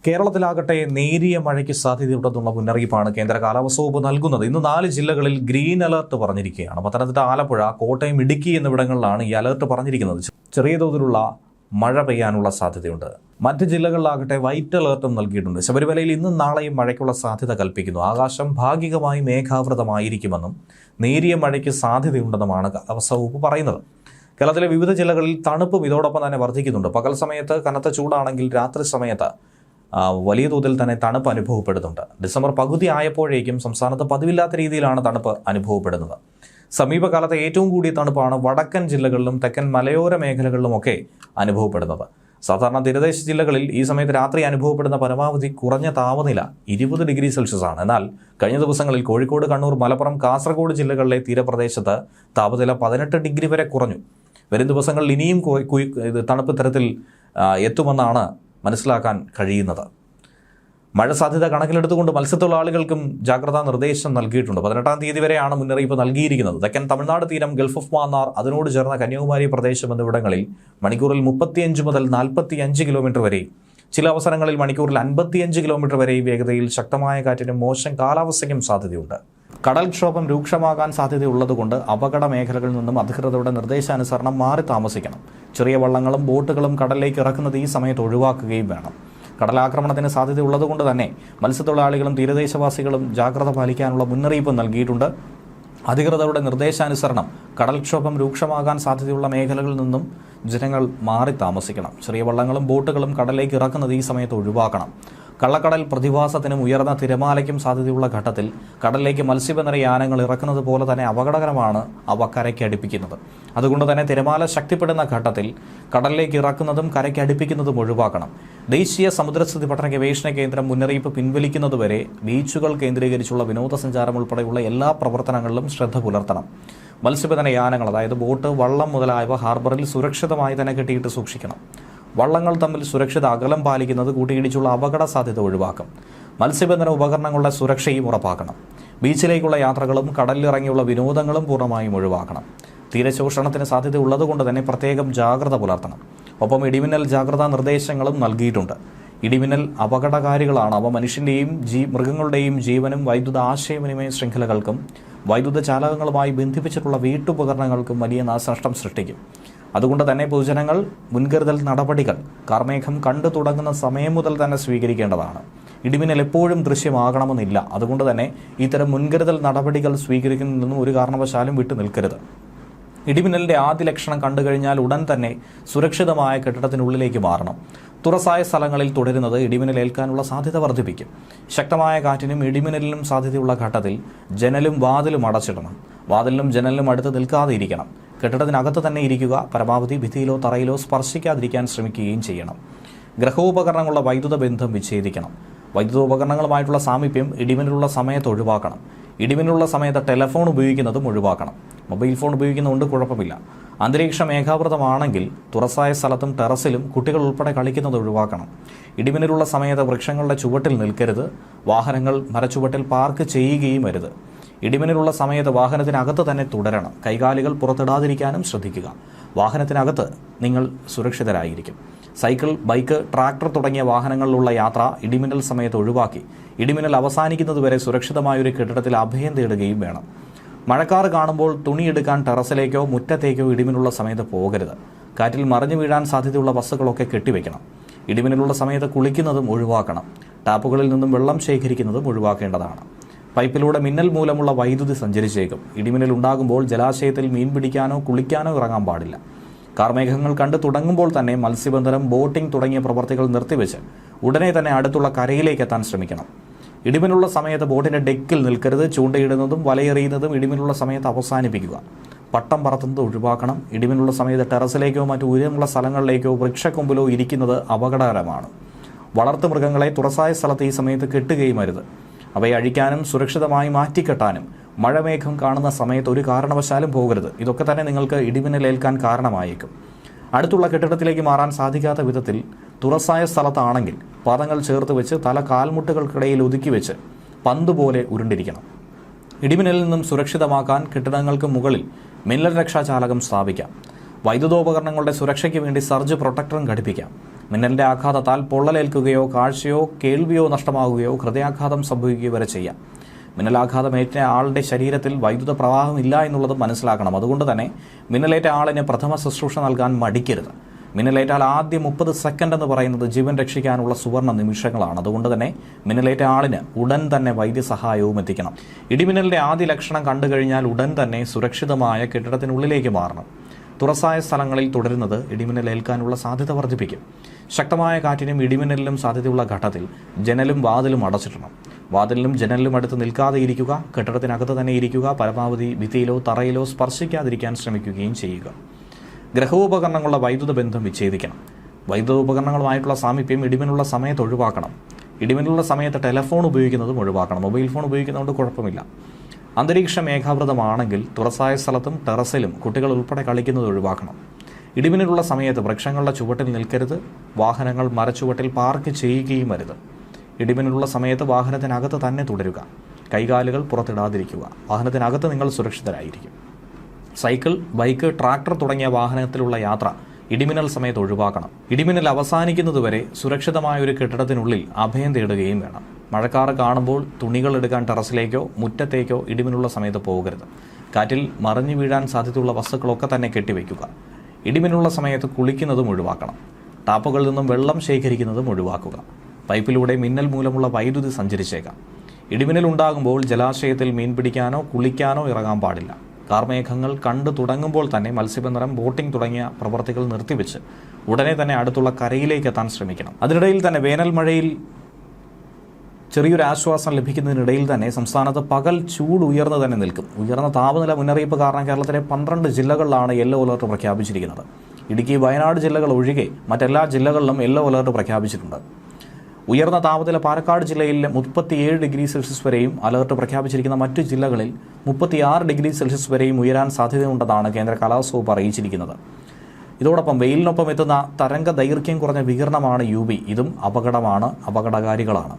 കേരളത്തിലാകട്ടെ നേരിയ മഴയ്ക്ക് സാധ്യതയുണ്ടെന്നുള്ള മുന്നറിയിപ്പാണ് കേന്ദ്ര കാലാവസ്ഥാ വകുപ്പ് നൽകുന്നത്. ഇന്ന് 4 ജില്ലകളിൽ ഗ്രീൻ അലർട്ട് പറഞ്ഞിരിക്കുകയാണ്. പത്തനംതിട്ട, ആലപ്പുഴ, കോട്ടയം, ഇടുക്കി എന്നിവിടങ്ങളിലാണ് ഈ അലർട്ട് പറഞ്ഞിരിക്കുന്നത്. ചെറിയ തോതിലുള്ള മഴ പെയ്യാനുള്ള സാധ്യതയുണ്ട്. മറ്റ് ജില്ലകളിലാകട്ടെ വൈറ്റ് അലർട്ടും നൽകിയിട്ടുണ്ട്. ശബരിമലയിൽ ഇന്നും നാളെയും മഴയ്ക്കുള്ള സാധ്യത കൽപ്പിക്കുന്നു. ആകാശം ഭാഗികമായി മേഘാവൃതമായിരിക്കുമെന്നും നേരിയ മഴയ്ക്ക് സാധ്യതയുണ്ടെന്നുമാണ് കാലാവസ്ഥാ വകുപ്പ് പറയുന്നത്. കേരളത്തിലെ വിവിധ ജില്ലകളിൽ തണുപ്പും ഇതോടൊപ്പം തന്നെ വർദ്ധിക്കുന്നുണ്ട്. പകൽ സമയത്ത് കനത്ത ചൂടാണെങ്കിൽ രാത്രി സമയത്ത് വലിയ തോതിൽ തന്നെ തണുപ്പ് അനുഭവപ്പെടുന്നുണ്ട്. ഡിസംബർ പകുതി ആയപ്പോഴേക്കും സംസ്ഥാനത്ത് പതിവില്ലാത്ത രീതിയിലാണ് തണുപ്പ് അനുഭവപ്പെടുന്നത്. സമീപകാലത്തെ ഏറ്റവും കൂടിയ തണുപ്പാണ് വടക്കൻ ജില്ലകളിലും തെക്കൻ മലയോര മേഖലകളിലുമൊക്കെ അനുഭവപ്പെടുന്നത്. സാധാരണ തീരദേശ ജില്ലകളിൽ ഈ സമയത്ത് രാത്രി അനുഭവപ്പെടുന്ന പരമാവധി കുറഞ്ഞ താപനില 20 ഡിഗ്രി സെൽഷ്യസ് ആണ്. എന്നാൽ കഴിഞ്ഞ ദിവസങ്ങളിൽ കോഴിക്കോട്, കണ്ണൂർ, മലപ്പുറം, കാസർഗോഡ് ജില്ലകളിലെ തീരപ്രദേശത്ത് താപനില 18 ഡിഗ്രി വരെ കുറഞ്ഞു. വരും ദിവസങ്ങളിൽ ഇനിയും തണുപ്പ് തരത്തിൽ എത്തുമെന്നാണ് മനസ്സിലാക്കാൻ കഴിയുന്നത്. മഴ സാധ്യത കണക്കിലെടുത്തുകൊണ്ട് മത്സ്യത്തൊഴിലാളികൾക്കും ജാഗ്രതാ നിർദ്ദേശം നൽകിയിട്ടുണ്ട്. 18-ാം തീയതി വരെയാണ് മുന്നറിയിപ്പ് നൽകിയിരിക്കുന്നത്. തെക്കൻ തമിഴ്നാട് തീരം, ഗൾഫ് ഓഫ് മാന്നാർ, അതിനോട് ചേർന്ന കന്യാകുമാരി പ്രദേശം എന്നിവിടങ്ങളിൽ മണിക്കൂറിൽ 35 മുതൽ 45 കിലോമീറ്റർ വരെ, ചില അവസരങ്ങളിൽ മണിക്കൂറിൽ 55 കിലോമീറ്റർ വരെ വേഗതയിൽ ശക്തമായ കാറ്റിനും മോശം കാലാവസ്ഥയ്ക്കും സാധ്യതയുണ്ട്. കടൽക്ഷോഭം രൂക്ഷമാകാൻ സാധ്യതയുള്ളതുകൊണ്ട് അപകട മേഖലകളിൽ നിന്നും അധികൃതരുടെ നിർദ്ദേശാനുസരണം മാറി താമസിക്കണം. ചെറിയ വള്ളങ്ങളും ബോട്ടുകളും കടലിലേക്ക് ഇറക്കുന്നത് ഈ സമയത്ത് ഒഴിവാക്കുകയും വേണം. കടലാക്രമണത്തിന് സാധ്യതയുള്ളതുകൊണ്ട് തന്നെ മത്സ്യത്തൊഴിലാളികളും തീരദേശവാസികളും ജാഗ്രത പാലിക്കാനുള്ള മുന്നറിയിപ്പ് നൽകിയിട്ടുണ്ട്. അധികൃതരുടെ നിർദ്ദേശാനുസരണം കടൽക്ഷോഭം രൂക്ഷമാകാൻ സാധ്യതയുള്ള മേഖലകളിൽ നിന്നും ജനങ്ങൾ മാറി താമസിക്കണം. ചെറിയ വള്ളങ്ങളും ബോട്ടുകളും കടലിലേക്ക് ഇറക്കുന്നത് ഈ സമയത്ത് ഒഴിവാക്കണം. കള്ളക്കടൽ പ്രതിഭാസത്തിനും ഉയർന്ന തിരമാലയ്ക്കും സാധ്യതയുള്ള ഘട്ടത്തിൽ കടലിലേക്ക് മത്സ്യബന്ധന യാനങ്ങൾ ഇറക്കുന്നത് പോലെ തന്നെ അപകടകരമാണ് അവ കരയ്ക്ക് അടുപ്പിക്കുന്നത്. അതുകൊണ്ട് തന്നെ തിരമാല ശക്തിപ്പെടുന്ന ഘട്ടത്തിൽ കടലിലേക്ക് ഇറക്കുന്നതും കരയ്ക്ക് അടുപ്പിക്കുന്നതും ഒഴിവാക്കണം. ദേശീയ സമുദ്രസ്ഥിതി പഠന ഗവേഷണ കേന്ദ്രം മുന്നറിയിപ്പ് പിൻവലിക്കുന്നതുവരെ ബീച്ചുകൾ കേന്ദ്രീകരിച്ചുള്ള വിനോദസഞ്ചാരം ഉൾപ്പെടെയുള്ള എല്ലാ പ്രവർത്തനങ്ങളിലും ശ്രദ്ധ പുലർത്തണം. മത്സ്യബന്ധന യാനങ്ങൾ, അതായത് ബോട്ട്, വള്ളം മുതലായവ ഹാർബറിൽ സുരക്ഷിതമായി തന്നെ കെട്ടിയിട്ട് സൂക്ഷിക്കണം. വള്ളങ്ങൾ തമ്മിൽ സുരക്ഷിത അകലം പാലിക്കുന്നത് കൂട്ടിയിടിച്ചുള്ള അപകട സാധ്യത ഒഴിവാക്കും. മത്സ്യബന്ധന ഉപകരണങ്ങളുടെ സുരക്ഷയും ഉറപ്പാക്കണം. ബീച്ചിലേക്കുള്ള യാത്രകളും കടലിലിറങ്ങിയുള്ള വിനോദങ്ങളും പൂർണ്ണമായും ഒഴിവാക്കണം. തീരശോഷണത്തിന് സാധ്യത ഉള്ളതുകൊണ്ട് തന്നെ പ്രത്യേകം ജാഗ്രത പുലർത്തണം. ഒപ്പം ഇടിമിന്നൽ ജാഗ്രതാ നിർദ്ദേശങ്ങളും നൽകിയിട്ടുണ്ട്. ഇടിമിന്നൽ അപകടകാരികളാണ്. അവ മനുഷ്യൻ്റെയും മൃഗങ്ങളുടെയും ജീവനും വൈദ്യുത ആശയവിനിമയ ശൃംഖലകൾക്കും വൈദ്യുത ചാലകങ്ങളുമായി ബന്ധിപ്പിച്ചിട്ടുള്ള വീട്ടുപകരണങ്ങൾക്കും വലിയ നാശനഷ്ടം സൃഷ്ടിക്കും. അതുകൊണ്ട് തന്നെ പൊതുജനങ്ങൾ മുൻകരുതൽ നടപടികൾ കാർമേഘം കണ്ടു തുടങ്ങുന്ന സമയം മുതൽ തന്നെ സ്വീകരിക്കേണ്ടതാണ്. ഇടിമിന്നൽ എപ്പോഴും ദൃശ്യമാകണമെന്നില്ല. അതുകൊണ്ട് തന്നെ ഇത്തരം മുൻകരുതൽ നടപടികൾ സ്വീകരിക്കുന്നതിൽ നിന്നും ഒരു കാരണവശാലും വിട്ടു നിൽക്കരുത്. ഇടിമിന്നലിൻ്റെ ആദ്യ ലക്ഷണം കണ്ടു കഴിഞ്ഞാൽ ഉടൻ തന്നെ സുരക്ഷിതമായ കെട്ടിടത്തിനുള്ളിലേക്ക് മാറണം. തുറസായ സ്ഥലങ്ങളിൽ തുടരുന്നത് ഇടിമിന്നലേൽക്കാനുള്ള സാധ്യത വർദ്ധിപ്പിക്കും. ശക്തമായ കാറ്റിനും ഇടിമിന്നലിനും സാധ്യതയുള്ള ഘട്ടത്തിൽ ജനലും വാതിലും അടച്ചിടണം. വാതിലിനും ജനലിനും അടുത്ത് നിൽക്കാതെ ഇരിക്കണം. കെട്ടിടത്തിനകത്ത് തന്നെ ഇരിക്കുക. പരമാവധി ഭിത്തിയിലോ തറയിലോ സ്പർശിക്കാതിരിക്കാൻ ശ്രമിക്കുകയും ചെയ്യണം. ഗ്രഹോപകരണങ്ങളുടെ വൈദ്യുത ബന്ധം വിച്ഛേദിക്കണം. വൈദ്യുതോപകരണങ്ങളുമായിട്ടുള്ള സാമീപ്യം ഇടിമിന്നലുള്ള സമയത്ത് ഒഴിവാക്കണം. ഇടിമിന്നലുള്ള സമയത്ത് ടെലഫോൺ ഉപയോഗിക്കുന്നതും ഒഴിവാക്കണം. മൊബൈൽ ഫോൺ ഉപയോഗിക്കുന്നതുകൊണ്ട് കുഴപ്പമില്ല. അന്തരീക്ഷ മേഘാവൃതമാണെങ്കിൽ തുറസായ സ്ഥലത്തും ടെറസിലും കുട്ടികൾ ഉൾപ്പെടെ കളിക്കുന്നത് ഒഴിവാക്കണം. ഇടിമിന്നലുള്ള സമയത്ത് വൃക്ഷങ്ങളുടെ ചുവട്ടിൽ നിൽക്കരുത്. വാഹനങ്ങൾ മരച്ചുവട്ടിൽ പാർക്ക് ചെയ്യുകയും അരുത്. ഇടിമിന്നലുള്ള സമയത്ത് വാഹനത്തിനകത്ത് തന്നെ തുടരണം. കൈകാലുകൾ പുറത്തിടാതിരിക്കാനും ശ്രദ്ധിക്കുക. വാഹനത്തിനകത്ത് നിങ്ങൾ സുരക്ഷിതരായിരിക്കും. സൈക്കിൾ, ബൈക്ക്, ട്രാക്ടർ തുടങ്ങിയ വാഹനങ്ങളിലുള്ള യാത്ര ഇടിമിന്നൽ സമയത്ത് ഒഴിവാക്കി ഇടിമിന്നൽ അവസാനിക്കുന്നതുവരെ സുരക്ഷിതമായൊരു കെട്ടിടത്തിൽ അഭയം തേടുകയും വേണം. മഴക്കാർ കാണുമ്പോൾ തുണിയെടുക്കാൻ ടെറസിലേക്കോ മുറ്റത്തേക്കോ ഇടിമിന്നലുള്ള സമയത്ത് പോകരുത്. കാറ്റിൽ മറിഞ്ഞു വീഴാൻ സാധ്യതയുള്ള വസ്തുക്കളൊക്കെ കെട്ടിവെക്കണം. ഇടിമിന്നലുള്ള സമയത്ത് കുളിക്കുന്നതും ഒഴിവാക്കണം. ടാപ്പുകളിൽ നിന്നും വെള്ളം ശേഖരിക്കുന്നതും ഒഴിവാക്കേണ്ടതാണ്. പൈപ്പിലൂടെ മിന്നൽ മൂലമുള്ള വൈദ്യുതി സഞ്ചരിച്ചേക്കും. ഇടിമിന്നൽ ഉണ്ടാകുമ്പോൾ ജലാശയത്തിൽ മീൻ പിടിക്കാനോ കുളിക്കാനോ ഇറങ്ങാൻ പാടില്ല. കാർമേഘങ്ങൾ കണ്ടു തുടങ്ങുമ്പോൾ തന്നെ മത്സ്യബന്ധനം, ബോട്ടിംഗ് തുടങ്ങിയ പ്രവർത്തികൾ നിർത്തിവെച്ച് ഉടനെ തന്നെ അടുത്തുള്ള കരയിലേക്ക് എത്താൻ ശ്രമിക്കണം. ഇടിമിന്നലുള്ള സമയത്ത് ബോട്ടിൻ്റെ ഡെക്കിൽ നിൽക്കരുത്. ചൂണ്ടയിടുന്നതും വലയെറിയുന്നതും ഇടിമിന്നലുള്ള സമയത്ത് അവസാനിപ്പിക്കുക. പട്ടം പറത്തുന്നത് ഒഴിവാക്കണം. ഇടിമിന്നലുള്ള സമയത്ത് ടെറസിലേക്കോ മറ്റു ഉയരമുള്ള സ്ഥലങ്ങളിലേക്കോ വൃക്ഷക്കൊമ്പിലോ ഇരിക്കുന്നത് അപകടകരമാണ്. വളർത്തുമൃഗങ്ങളെ തുറസായ സ്ഥലത്ത് ഈ സമയത്ത് കെട്ടുകയും അരുത്. അവയെ അഴിക്കാനും സുരക്ഷിതമായി മാറ്റിക്കെട്ടാനും മഴമേഘം കാണുന്ന സമയത്ത് ഒരു കാരണവശാലും പോകരുത്. ഇതൊക്കെ തന്നെ നിങ്ങൾക്ക് ഇടിമിന്നലേൽക്കാൻ കാരണമായേക്കും. അടുത്തുള്ള കെട്ടിടത്തിലേക്ക് മാറാൻ സാധിക്കാത്ത വിധത്തിൽ തുറസായ സ്ഥലത്താണെങ്കിൽ പാദങ്ങൾ ചേർത്ത് വെച്ച് തല കാൽമുട്ടുകൾക്കിടയിൽ ഒതുക്കി വെച്ച് പന്ത് പോലെ ഉരുണ്ടിരിക്കണം. ഇടിമിന്നലിൽ നിന്നും സുരക്ഷിതമാക്കാൻ കെട്ടിടങ്ങൾക്ക് മുകളിൽ മിന്നൽ രക്ഷാചാലകം സ്ഥാപിക്കാം. വൈദ്യുതോപകരണങ്ങളുടെ സുരക്ഷയ്ക്ക് വേണ്ടി സർജ് പ്രൊട്ടക്ടറും ഘടിപ്പിക്കാം. മിന്നലിന്റെ ആഘാതത്താൽ പൊള്ളലേൽക്കുകയോ കാഴ്ചയോ കേൾവിയോ നഷ്ടമാവുകയോ ഹൃദയാഘാതം സംഭവിക്കുകയോ വരെ ചെയ്യാം. മിന്നലാഘാതമേറ്റ ആളുടെ ശരീരത്തിൽ വൈദ്യുത പ്രവാഹം ഇല്ല എന്നുള്ളത് മനസ്സിലാക്കണം. അതുകൊണ്ട് തന്നെ മിന്നലേറ്റ ആളിന് പ്രഥമ ശുശ്രൂഷ നൽകാൻ മടിക്കരുത്. മിന്നലേറ്റാൽ ആദ്യ 30 സെക്കൻഡ് എന്ന് പറയുന്നത് ജീവൻ രക്ഷിക്കാനുള്ള സുവർണ്ണ നിമിഷങ്ങളാണ്. അതുകൊണ്ട് തന്നെ മിന്നലേറ്റ ആളിന് ഉടൻ തന്നെ വൈദ്യസഹായവും എത്തിക്കണം. ഇടിമിന്നലിന്റെ ആദ്യ ലക്ഷണം കണ്ടു കഴിഞ്ഞാൽ ഉടൻ തന്നെ സുരക്ഷിതമായ കെട്ടിടത്തിനുള്ളിലേക്ക് മാറണം. തുറസായ സ്ഥലങ്ങളിൽ തുടരുന്നത് ഇടിമിന്നൽ ഏൽക്കാനുള്ള സാധ്യത വർദ്ധിപ്പിക്കും. ശക്തമായ കാറ്റിനും ഇടിമിന്നലിനും സാധ്യതയുള്ള ഘട്ടത്തിൽ ജനലും വാതിലും അടച്ചിടണം. വാതിലിനും ജനലിലും അടുത്ത് നിൽക്കാതെ ഇരിക്കുക. കെട്ടിടത്തിനകത്ത് തന്നെ ഇരിക്കുക. പരമാവധി ഭിത്തിയിലോ തറയിലോ സ്പർശിക്കാതിരിക്കാൻ ശ്രമിക്കുകയും ചെയ്യുക. ഗ്രഹോപകരണങ്ങളുടെ വൈദ്യുത ബന്ധം വിച്ഛേദിക്കണം. വൈദ്യുത ഉപകരണങ്ങളുമായിട്ടുള്ള സാമീപ്യം ഇടിമിന്നലുള്ള സമയത്ത് ഒഴിവാക്കണം. ഇടിമിന്നലുള്ള സമയത്ത് ടെലിഫോൺ ഉപയോഗിക്കുന്നതും ഒഴിവാക്കണം. മൊബൈൽ ഫോൺ ഉപയോഗിക്കുന്നതുകൊണ്ട് കുഴപ്പമില്ല. അന്തരീക്ഷം മേഘാവൃതമാണെങ്കിൽ തുറസായ സ്ഥലത്തും ടെറസിലും കുട്ടികൾ ഉൾപ്പെടെ കളിക്കുന്നത് ഒഴിവാക്കണം. ഇടിമിന്നലുള്ള സമയത്ത് വൃക്ഷങ്ങളുടെ ചുവട്ടിൽ നിൽക്കരുത്. വാഹനങ്ങൾ മരച്ചുവട്ടിൽ പാർക്ക് ചെയ്യുകയും അരുത്. ഇടിമിന്നലുള്ള സമയത്ത് വാഹനത്തിനകത്ത് തന്നെ തുടരുക. കൈകാലുകൾ പുറത്തിടാതിരിക്കുക. വാഹനത്തിനകത്ത് നിങ്ങൾ സുരക്ഷിതരായിരിക്കും. സൈക്കിൾ, ബൈക്ക്, ട്രാക്ടർ തുടങ്ങിയ വാഹനത്തിലുള്ള യാത്ര ഇടിമിന്നൽ സമയത്ത് ഒഴിവാക്കണം. ഇടിമിന്നൽ അവസാനിക്കുന്നതുവരെ സുരക്ഷിതമായ ഒരു കെട്ടിടത്തിനുള്ളിൽ അഭയം തേടുകയും വേണം. മഴക്കാറ് കാണുമ്പോൾ തുണികൾ എടുക്കാൻ ടെറസിലേക്കോ മുറ്റത്തേക്കോ ഇടിമിന്നുള്ള സമയത്ത് പോകരുത്. കാറ്റിൽ മറിഞ്ഞു വീഴാൻ സാധ്യതയുള്ള വസ്തുക്കളൊക്കെ തന്നെ കെട്ടിവെക്കുക. ഇടിമിന്നുള്ള സമയത്ത് കുളിക്കുന്നതും ഒഴിവാക്കണം. ടാപ്പുകളിൽ നിന്നും വെള്ളം ശേഖരിക്കുന്നതും ഒഴിവാക്കുക. പൈപ്പിലൂടെ മിന്നൽ മൂലമുള്ള വൈദ്യുതി സഞ്ചരിച്ചേക്കാം. ഇടിമിന്നൽ ഉണ്ടാകുമ്പോൾ ജലാശയത്തിൽ മീൻ പിടിക്കാനോ കുളിക്കാനോ ഇറങ്ങാൻ പാടില്ല. കാർമേഘങ്ങൾ കണ്ടു തുടങ്ങുമ്പോൾ തന്നെ മത്സ്യബന്ധനം, ബോട്ടിംഗ് തുടങ്ങിയ പ്രവർത്തികൾ നിർത്തിവെച്ച് ഉടനെ തന്നെ അടുത്തുള്ള കരയിലേക്ക് എത്താൻ ശ്രമിക്കണം. അതിനിടയിൽ തന്നെ വേനൽ മഴയിൽ ചെറിയൊരു ആശ്വാസം ലഭിക്കുന്നതിനിടയിൽ തന്നെ സംസ്ഥാനത്ത് പകൽ ചൂട് ഉയർന്നു തന്നെ നിൽക്കും. ഉയർന്ന താപനില മുന്നറിയിപ്പ് കാരണം കേരളത്തിലെ 12 ജില്ലകളിലാണ് യെല്ലോ അലർട്ട് പ്രഖ്യാപിച്ചിരിക്കുന്നത്. ഇടുക്കി, വയനാട് ജില്ലകൾ ഒഴികെ മറ്റെല്ലാ ജില്ലകളിലും യെല്ലോ അലർട്ട് പ്രഖ്യാപിച്ചിട്ടുണ്ട്. ഉയർന്ന താപനില പാലക്കാട് ജില്ലയിൽ 37 ഡിഗ്രി സെൽഷ്യസ് വരെയും അലർട്ട് പ്രഖ്യാപിച്ചിരിക്കുന്ന മറ്റു ജില്ലകളിൽ 36 ഡിഗ്രി സെൽഷ്യസ് വരെയും ഉയരാൻ സാധ്യതയുണ്ടെന്നാണ് കേന്ദ്ര കാലാവസ്ഥാ വകുപ്പ് അറിയിച്ചിരിക്കുന്നത്. ഇതോടൊപ്പം വെയിലിനൊപ്പം എത്തുന്ന തരംഗ ദൈർഘ്യം കുറഞ്ഞ വികിരണമാണ് UV. ഇതും അപകടകാരികളാണ്.